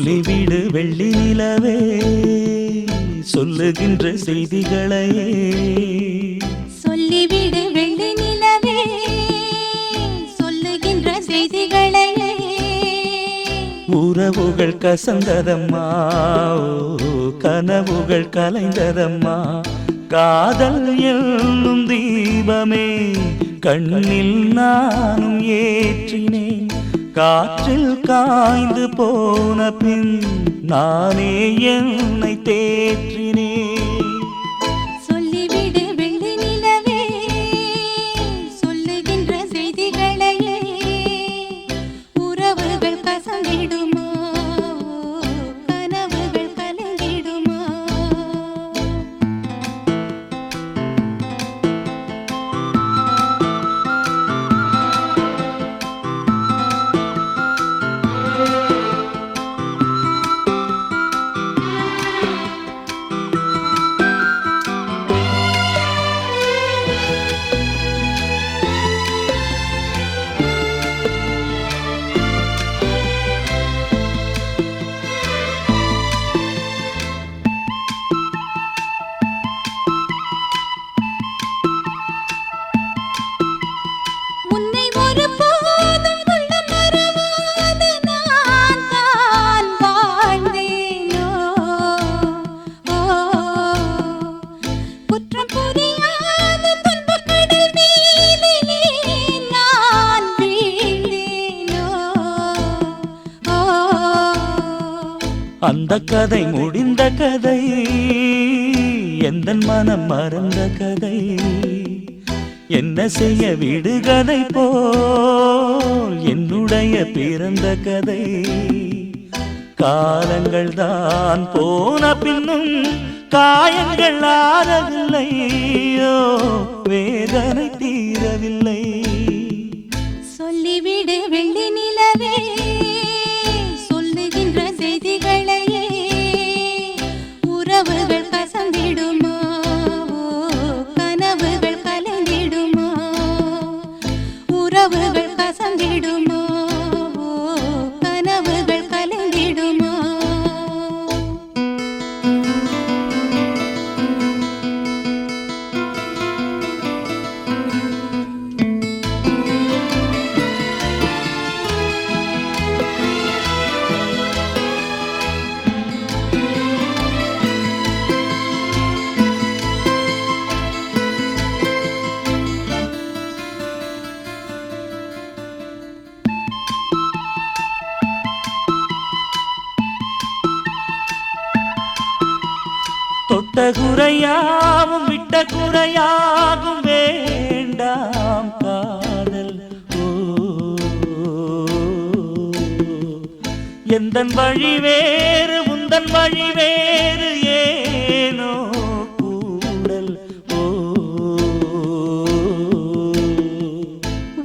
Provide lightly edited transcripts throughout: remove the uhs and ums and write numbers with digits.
சொல்லிவிடு வெள்ளி நிலவே சொல்லுகின்ற செய்திகளையே சொல்லிவிடு வெள்ளி நிலவே சொல்லுகின்ற செய்திகளையே உறவுகள் கசந்ததம்மா கனவுகள் கலைந்ததம்மா காதல் என்னும் தீபமே கண்ணில் நானும் ஏற்றினேன் காற்றில் காய்ந்து போன பின் நானே என்னை தேற்றினேன் சொல்லிவிடு வெள்ளி நிலவே சொல்லுகின்ற செய்திகளையே உறவுகள் கசந்திடுமா கனவுகள் கலங்கிடுமா அந்த கதை முடிந்த கதை எந்தன் மனம் மறந்த கதை என்ன செய்ய விடுகதை போல் என்னுடைய பிறந்த கதை காலங்கள் தான் போன பின்னும் காயங்கள் ஆறவில்லையோ வேதனை தீரவில்லை சொல்லிவிடு வெள்ளி நிலவே சொல்லுகின்ற செய்திகளையே உறவுகள் கசந்திடுமா கனவுகள் கலந்திடுமா உறவுகள் கசந்திடுமா கனவுகள் கலந்திடுமா தொட்ட குறையாவும் விட்ட குறையாகும் வேண்டாம் காதல் எந்தன் வழி வேறு உந்தன் வழி வேறு ஏனோ கூடல்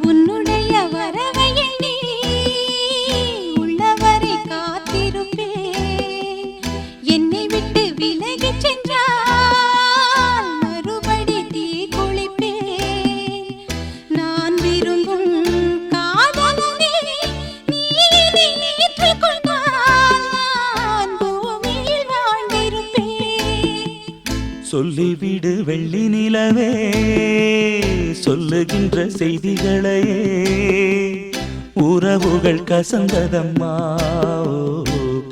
உன்னுடைய வரவை எண்ணி உள்ளவரை காத்திருப்பேன் என்னை விட்டு விலகிச் சென்றால் மறுபடி தீ குளிப்பேன் நான் விரும்பும் காதலனே நீ என்னை ஏற்றுக்கொண்டால் நான் பூமியில் வாழ்ந்திருப்பேன் சொல்லிவிடு வெள்ளி நிலவே சொல்லுகின்ற செய்திகளையே உறவுகள் கசந்ததம்மா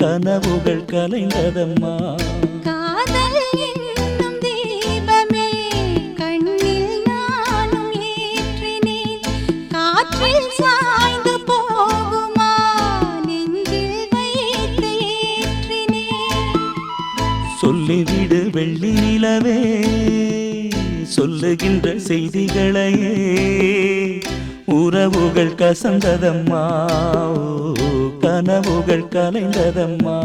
கனவுகள் கலைந்ததம்மா காதல் என்னும் தீபமே கண்ணில் நானும் ஏற்றினேன் காற்றில் சாய்ந்து போகுமா நெஞ்சில் வைத்து ஏற்றினேன் சொல்லிவிடு வெள்ளி நிலவே சொல்லுகின்ற செய்திகளையே உறவுகள் கசந்ததம்மா கனவுகள் கலைந்ததம்மா